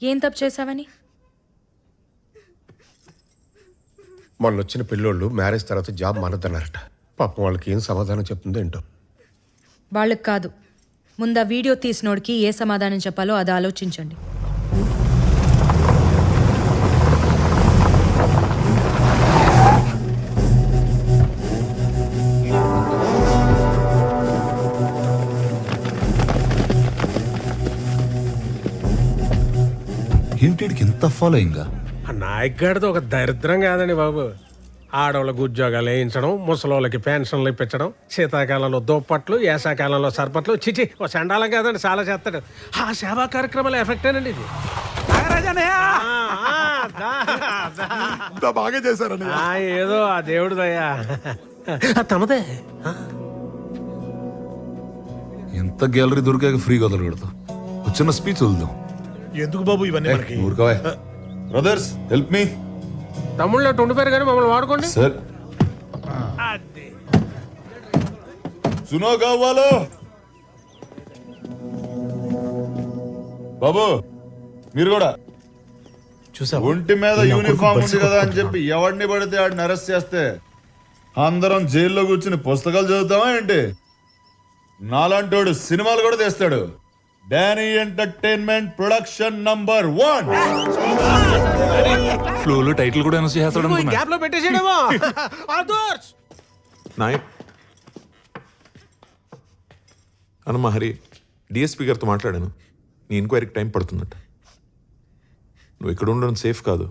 ఏం తప్పు చేశావని? మొన్న వచ్చిన పిల్లోళ్ళు మ్యారేజ్ తర్వాత జాబ్ మానద్దన్నారట. పాపం వాళ్ళకి ఏం సమాధానం చెప్తుందో ఏంటో. వాళ్ళకి కాదు, ముందు ఆ వీడియో తీసినోడికి ఏ సమాధానం చెప్పాలో అది ఆలోచించండి. ఏంటికి ఇంత ఫాలోయింగ్? నాయక్ గారిది ఒక దరిద్రం కాదండి బాబు. ఆడవాళ్ళకి ఉద్యోగాలు వేయించడం, ముసలోళ్ళకి పెన్షన్లు ఇప్పించడం, శీతాకాలంలో దుప్పట్లు, వేసాకాలంలో సర్పట్లు. చిచి ఓ చండాలం కాదండి, చాలా చేస్తాడు. ఆ సేవా కార్యక్రమాల ఎఫెక్టేనండి ఇది. బాగా చేశారని ఏదో ఆ దేవుడిదయ్యా. తమదే ఎంత గ్యాలరీ దొరికాక ఫ్రీగా వదలకూడదు. చిన్న స్పీచ్ వదులుదాం. ఎందుకు బాబు ఇవన్నీ మనకి? ఊరుకోవా. Brothers help me. తమ్ముళ్ళు ఉండిపోయారు కానీ మమ్మల్ని వాడుకోండి సార్. సునో కావాలో బాబు, మీరు కూడా చూసా ఒంటి మీద యూనిఫామ్ ఉంది కదా అని చెప్పి ఎవడిని పడితే ఆడిని అరెస్ట్ చేస్తే అందరం జైల్లో కూర్చుని పుస్తకాలు చదువుతామా ఏంటి? నాలాంటోడు సినిమాలు కూడా తీస్తాడు. Danny entertainment production number 1. ఫ్లోలో టైటిల్ కూడా అనౌన్స్ చేస్తాడు అనుకున్నా. గ్యాప్ లో పెట్టేసేయడమో. నాయక్ అన్నమా హరి, డిఎస్పీ గారితో మాట్లాడాను. నీ ఎంక్వైరీకి టైం పడుతుందట. నువ్వు ఇక్కడ ఉండడం సేఫ్ కాదు.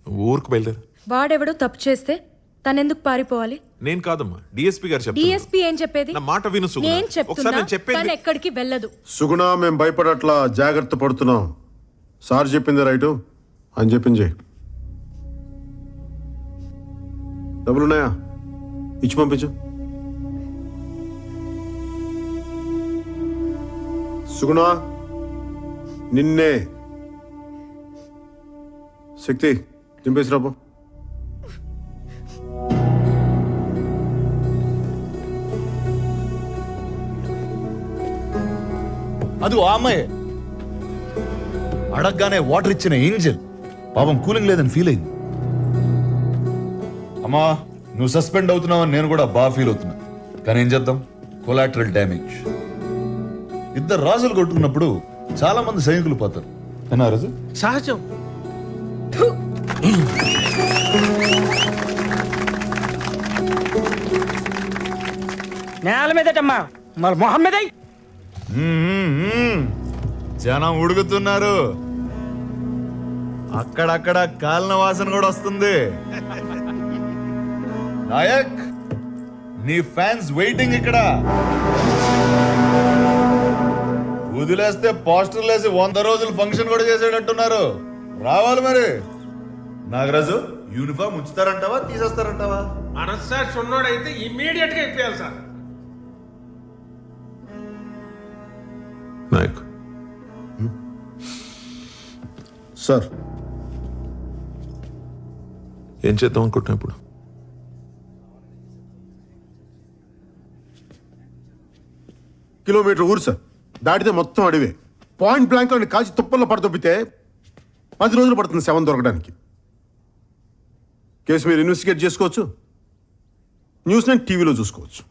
నువ్వు ఊరికి బయలుదేరు. వాడెవడో తప్పు చేస్తే తనెందుకు పారిపోవాలి? నేను కాదమ్మా, డిఎస్పీ గారు చెప్తారు. డిఎస్పీ ఏం చెప్పేది? నా మాట విను సుగుణ. నేను ఒకసారి చెప్తున్నా, నేను చెప్పేది తను ఎక్కడికి వెళ్ళదు. సుగుణ, మేము భయపడట్లా, జాగ్రత్త పడుతున్నాం. సార్ చెప్పింది రైటు అని చెప్పింది. డబ్బులున్నాయా? ఇచ్చి పంపించు. సుగుణ, నిన్నే. శక్తి దింపేసి రాబో. అది ఆ అమ్మాయి అడగగానే వాటర్ ఇచ్చిన ఏంజల్ పాపం కూలింగ్ లేదని ఫీల్ అయింది. అమ్మా, నువ్వు సస్పెండ్ అవుతున్నావని నేను కూడా బాగా ఫీల్ అవుతున్నా. కానీ ఏం చేద్దాం, కొలాటరల్ డ్యామేజ్. ఇద్దరు రాజులు కొట్టుకున్నప్పుడు చాలా మంది సైనికులు పోతారు. ఏనా రాజు? సహజం. నేల మీదటమ్మా, మరి మొహం మీద జనం ఉడుకుతున్నారు. అక్కడక్కడ కాలిన వాసన కూడా వస్తుంది. నాయక్, నీ ఫ్యాన్స్ వెయిటింగ్ ఇక్కడ. వదిలేస్తే పోస్టర్లు వేసి 100 రోజులు ఫంక్షన్ కూడా చేసేటట్టున్నారు. రావాలి మరి. నాగరాజు, యూనిఫామ్ ఉంచుతారంటావా తీసేస్తారంటావా? మనస్సాక్షి ఉన్నోడైతే ఇమ్మీడియట్ గా ఇప్పేయాలి సార్. నాయక్ సార్, ఏం చేద్దాం అనుకుంటున్నా ఇప్పుడు? కిలోమీటర్ ఊరు సార్, దాటితే మొత్తం అడివే. పాయింట్ బ్లాంక్ లో కాల్చి తుప్పల్లో పడతొప్పితే 10 రోజులు పడుతుంది శవం దొరకడానికి. కేసు మీరు ఇన్వెస్టిగేట్ చేసుకోవచ్చు, న్యూస్ నేను టీవీలో చూసుకోవచ్చు.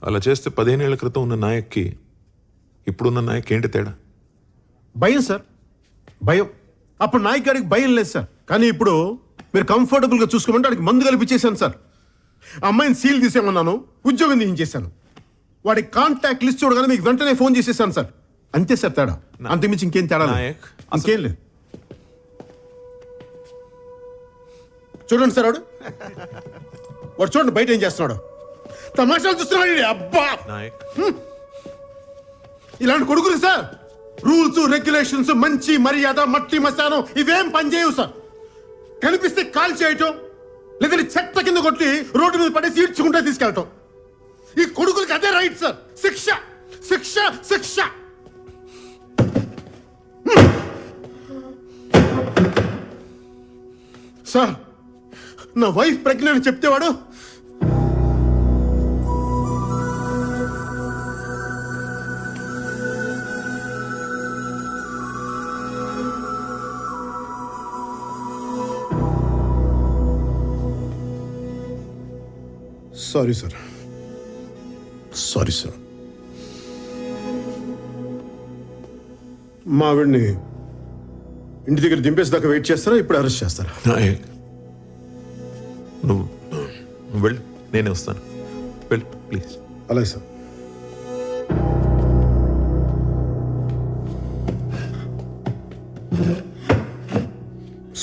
అలా చేస్తే 15 ఏళ్ల క్రితం ఉన్న నాయక్కి ఇప్పుడున్న నాయక్ ఏంటి తేడా? భయం సార్, భయం. అప్పుడు నాయక్ గారికి భయం లేదు సార్, కానీ ఇప్పుడు మీరు కంఫర్టబుల్గా చూసుకోమంటే వాడికి మందు కల్పించేశాను సార్. అమ్మాయిని సీల్ తీసేమన్నాను, ఉద్యోగం తీయించేశాను. వాడి కాంటాక్ట్ లిస్ట్ చూడగానే మీకు వెంటనే ఫోన్ చేసేసాను సార్. అంతే సార్ తేడా, అంతకుమించి ఇంకేం తేడా నాయక్, ఇంకేం లేదు. చూడండి సార్, వాడు చూడండి బయట ఏం చేస్తున్నాడు. తమాషాలు చూస్తున్నాడు. అబ్బా, నాయక్ ఇలాంటి కొడుకులు సార్ రూల్స్ రెగ్యులేషన్స్, మంచి మర్యాద, మట్టి మశానం ఇవేం పనిచేయవు సార్. కనిపిస్తే కాల్ చేయటం, లేదంటే చెత్త కింద కొట్టి రోడ్డు మీద పడేసి ఈడ్చుకుంటే తీసుకెళ్ళటం. ఈ కొడుకులకి అదే రైట్ సార్. శిక్ష శిక్ష శిక్ష. సార్, నా వైఫ్ ప్రెగ్నెంట్ చెప్తేవాడు సారీ సార్, సారీ సార్. మా ఆవిడ్ని ఇంటి దగ్గర దింపేసేదాకా వెయిట్ చేస్తారా, ఇప్పుడు అరెస్ట్ చేస్తారా? నాయక్, నువ్వు వెళ్ళు, నేనే వస్తాను. వెళ్ళు ప్లీజ్. అలాగే సార్.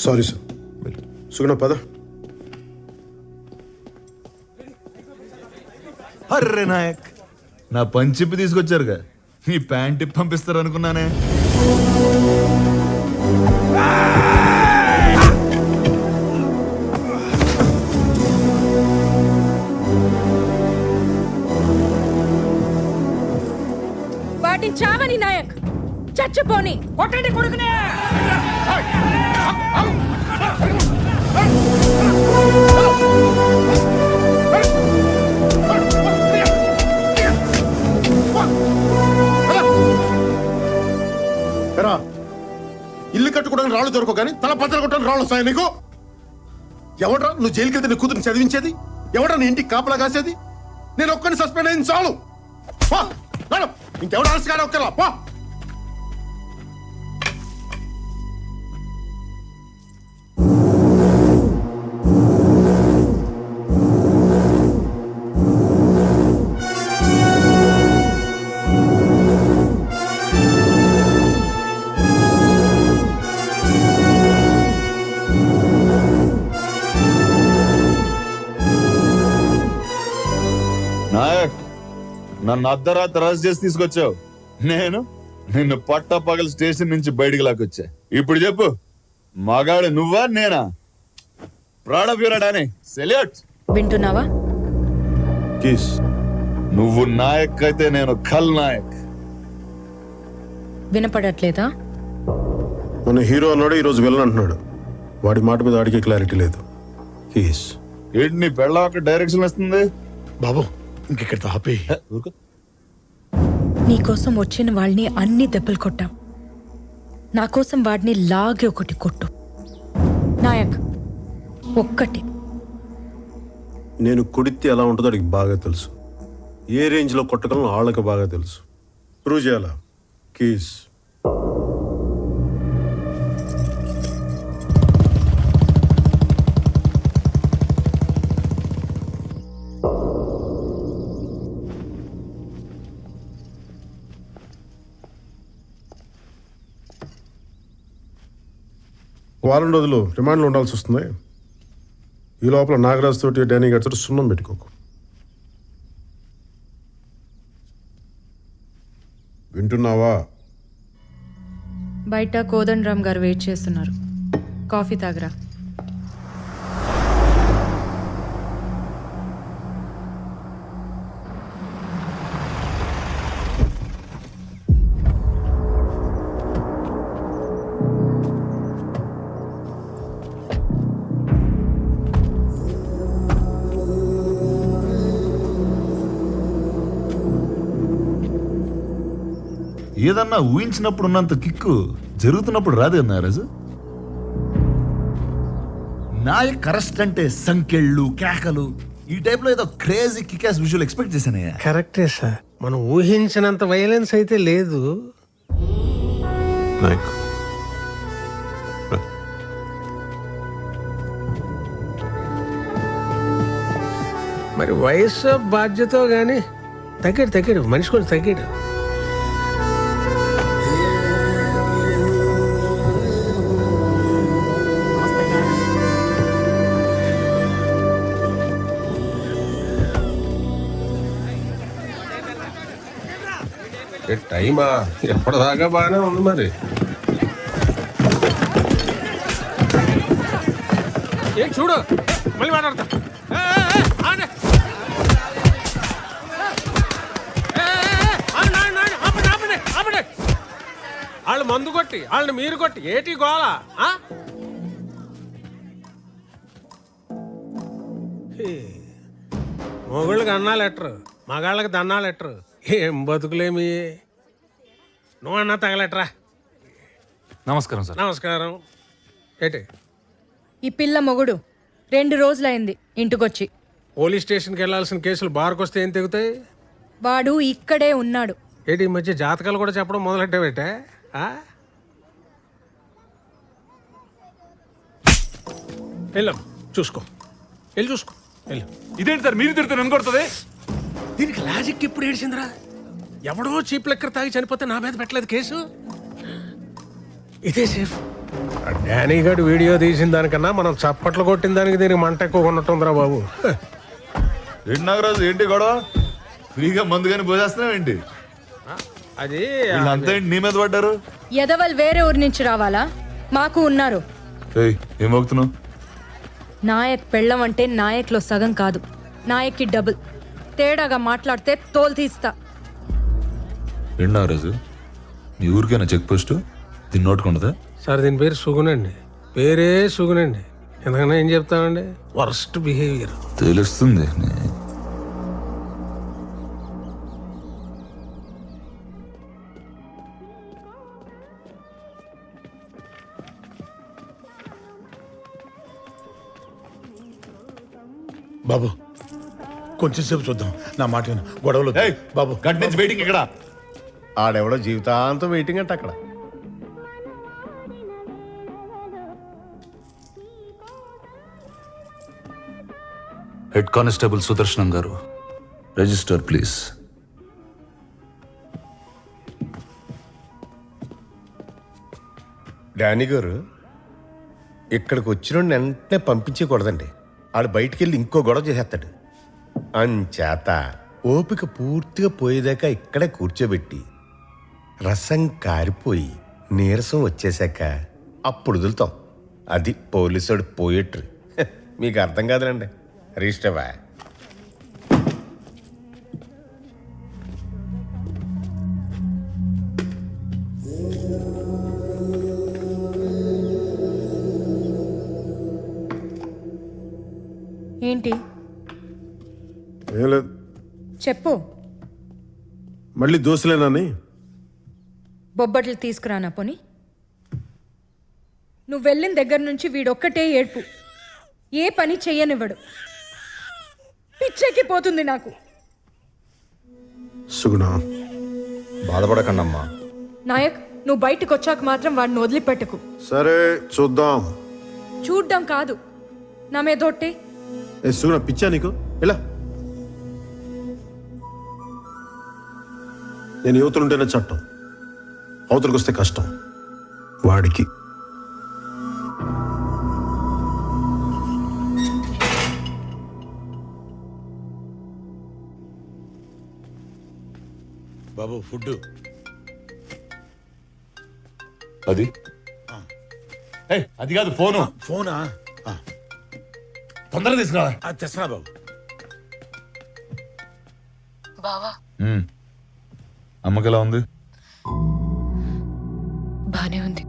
Sorry sir. వెళ్ళు. సుగుణ పద. అర్రే నాయక్, నా పంచిప్పి తీసుకొచ్చారుగా, నీ ప్యాంట్ ఇప్పి పంపిస్తారు అనుకున్నానే. వాటిని చావని నాయక్, చచ్చిపోని. కొట్టండి కొడుకునే. ఎరా, ఇల్లు కట్టుకోవడానికి రాళ్ళు దొరకవు కానీ తల పత్రాలు కొట్టడానికి రాళ్ళు వస్తాయి నీకు? ఎవడ్రా నువ్వు జైలుకి వెళ్తే నీ కూతురు చదివించేది? ఎవడ్రా నీ ఇంటికి కాపలా కాసేది? నేను ఒక్కరిని సస్పెండ్ అయింది చాలు. పో, మేడం, ఇంకెవడు ఆలస్య కానీ ఒక్కరా పో. నాయక్, నన్ను అర్ధరాత్రి అరెస్ట్ చేసి తీసుకొచ్చావు. నేను నిన్ను పట్టపగల స్టేషన్ నుంచి బయటికి లాక్కొచ్చా. ఇప్పుడు చెప్పు, మగాడు నువ్వా నేనా? Proud of your Danny, salute. వింటున్నావా? కీస్. నువ్వు నాయక్ అయితే నేను ఖల్ నాయక్. వినపడట్లేదా? మన హీరో అన్నాడు, ఈరోజు విలన్ అంటున్నాడు. వాడి మాట మీద వాడికి క్లారిటీ లేదు. కీస్. ఏంటి నీ పెళ్ళ ఒక డైరెక్షన్ వస్తుంది? బాబు ఇంకెక్కడ ఆపే. ఊరుకో. నీకోసం వచ్చిన వాళ్ళని అన్ని దెబ్బలు కొట్టావు. నా కోసం వాడిని లాగి ఒకటి కొట్టు నాయక్, ఒక్కటి. నేను కొడితే ఎలా ఉంటుందో వాడికి బాగా తెలుసు. ఏ రేంజ్లో కొట్టగలను వాళ్ళకి బాగా తెలుసు. ప్రూవ్ చేయాలా? కీస్. వారం రోజులు రిమాండ్లో ఉండాల్సి వస్తుంది. ఈ లోపల నాగరాజ్ తోటి డానీ గారి తోటి సున్నం పెట్టుకోకు. వింటున్నావా? బయట కోదండరామ్ గారు వెయిట్ చేస్తున్నారు. కాఫీ తాగరా. ఏదన్నా ఊహించినప్పుడు ఉన్నంత కిక్కు జరుగుతున్నప్పుడు రాదు కదా నారాజు. నాయక్ అరెస్ట్ అంటే సంకెళ్ళు, కేకలు, ఈ టైప్ లో ఏదో క్రేజీ కికాస్ విజువల్ ఎక్స్పెక్ట్ చేశానయ్యా. కరెక్టే సార్, మనం ఊహించినంత వైలెన్స్ అయితే లేదు. నాయక్, రా. మరి వయసు బాధ్యత గానీ తగ్గాడు మనిషి కూడా తగ్గాడు. టైమా ఎప్పటిదాకా బాగానే ఉంది. మరి ఏం చూడు, మళ్ళీ మాట్లాడతా. వాళ్ళు మందు కొట్టి వాళ్ళని మీరు కొట్టి ఏటి గోళ? మొగుళ్ళకి అన్నాలు ఎట్టరు, మగాళ్ళకి దన్నాలు ఎట్టరు. ఏం బతుకులేమి. నువ్వు అన్నా తగలెట్రా. నమస్కారం సార్. నమస్కారం. ఏటి ఈ పిల్ల మొగుడు 2 రోజులైంది ఇంటికొచ్చి. పోలీస్ స్టేషన్కి వెళ్ళాల్సిన కేసులు బార్కు వస్తే ఏం తెగుతాయి? వాడు ఇక్కడే ఉన్నాడు. ఏంటి ఈ మధ్య జాతకాలు కూడా చెప్పడం మొదలెట్టావేటే? వెళ్ళాం, చూసుకో, వెళ్ళి చూసుకో, వెళ్ళు. ఇదేంటి సార్ మీరు తిడుతున్నారు నన్ను కొడుతుంది? దీనికి లాజిక్ ఇప్పుడు ఏడిచిందిరా. ఎవడో చీప్ లెక్కర్ తాగి చనిపోతే నా మీద పెట్టలేదు కేసు. ఇదే సేఫ్. ఆ డానీ గారు వీడియో తీసిన దానికన్నా మనం చప్పట్లు కొట్టిన దానికి దీనికి మంట ఎక్కువ ఉన్నట్టుందిరా బాబు. ఏంటి నాగరాజు, ఏంటి గొడవ? ఫ్రీగా మందు కానీ పోసేస్తున్నావు ఏంటి? అది అంతా ఏంటి నీ మీద పడ్డారు? ఎదవల్ వేరే ఊరి నుంచి రావాలా? మాకు ఉన్నారు. ఏయ్, ఏం మోగుతున్నావు? నాయక్ పెళ్ళం అంటే నాయక్లో సగం కాదు, నాయక్కి డబుల్. తేడాగా మాట్లాడితే తోలు తీస్తా. ఏంటి నాగరాజు, మీ ఊరికైనా చెక్ పోస్ట్ దీన్ని నోటుకుండదా? సార్ దీని పేరు సుగునండి, పేరే సుగునండి. ఎందుకన్నా ఏం చెప్తానండి, వర్స్ట్ బిహేవియర్. తెలుస్తుంది. బాబు కొంచెం సేపు చూద్దాం, నా మాట విను. గొడవలు వద్దు. బాబు గంట నుంచి వెయిటింగ్ ఇక్కడ. ఆడెవడో జీవితాంతం వెయిటింగ్ అంటే అక్కడ. హెడ్ కానిస్టేబుల్ సుదర్శనం గారు, రిజిస్టర్ ప్లీజ్. డానీ గారు, ఇక్కడికి వచ్చిన వెంటనే పంపించకూడదండి. ఆడు బయటికి వెళ్ళి ఇంకో గొడవ చేసేస్తాడు. అంచేత ఓపిక పూర్తిగా పోయేదాకా ఇక్కడే కూర్చోబెట్టి రసం కారిపోయి నీరసం వచ్చేసాక అప్పుడు వదులుతాం. అది పోలీసుడు పోయేట్రు. మీకు అర్థం కాదులండి. రిజిస్టర్వా? ఏంటి ఏం లేదు. చెప్పు. మళ్ళీ దోశలేనని బొబ్బట్లు తీసుకురానా పోని? నువ్వు వెళ్ళిన దగ్గర నుంచి వీడొక్కటే ఏడ్పు. ఏ పని చెయ్యనివ్వడు. పిచ్చెక్కిపోతుంది నాకు. సుగుణా, బాధపడకండమ్మా. నాయక్, నువ్వు బయటకు వచ్చాక మాత్రం వాడిని వదిలిపెట్టకు. సరే చూద్దాం. చూడ్డం కాదు, నా మీదొట్టే. ఏ సుగుణ, పిచ్చా నీకు? ఇలా నేను యువతలుంటేనే చట్టం, అవతలకు వస్తే కష్టం. వాడికి బాబు ఫుడ్ అది అది కాదు, ఫోను. ఫోనా? తొందరగా తీసుకురా. తెస్తున్నా బాబు. బావా, అమ్మకి ఎలా ఉంది? బానే ఉంది.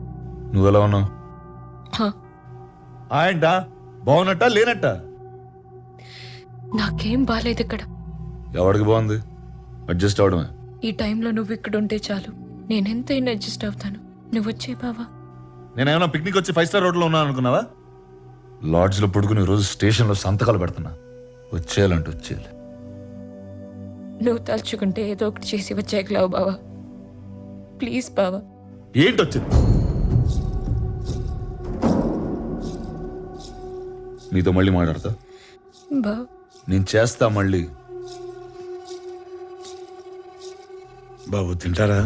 నువ్వెలా ఉన్నావు? హ, ఏంటా, బాగున్నట్ట లేనట్ట? నాకేం బాలేదు ఇక్కడ. ఎవరికి బాగుంది? అడ్జస్ట్ అవడమే. ఈ టైంలో నువ్వు ఇక్కడ ఉంటే చాలు, నేనెంతైనా అడ్జస్ట్ అవుతాను. నువ్వు వచ్చే బావా. నేనేమన్నా పిక్నిక్ వచ్చి 5 స్టార్ హోటల్లో ఉన్నాను అనుకున్నావా? లాడ్జ్లో పడుకుని రోజు స్టేషన్లో సంతకాలు పెడుతున్నా. వచ్చేయాలంటే వచ్చేయాలి. నువ్వు తలుచుకుంటే ఏదో ఒకటి చేసి వచ్చేయగలవు బావా. ప్లీజ్ బావా. ఏంటి వచ్చింది? నీతో మళ్ళీ మాట్లాడతా. బావా, నేను చేస్తా మళ్ళీ. బాబు తింటారా?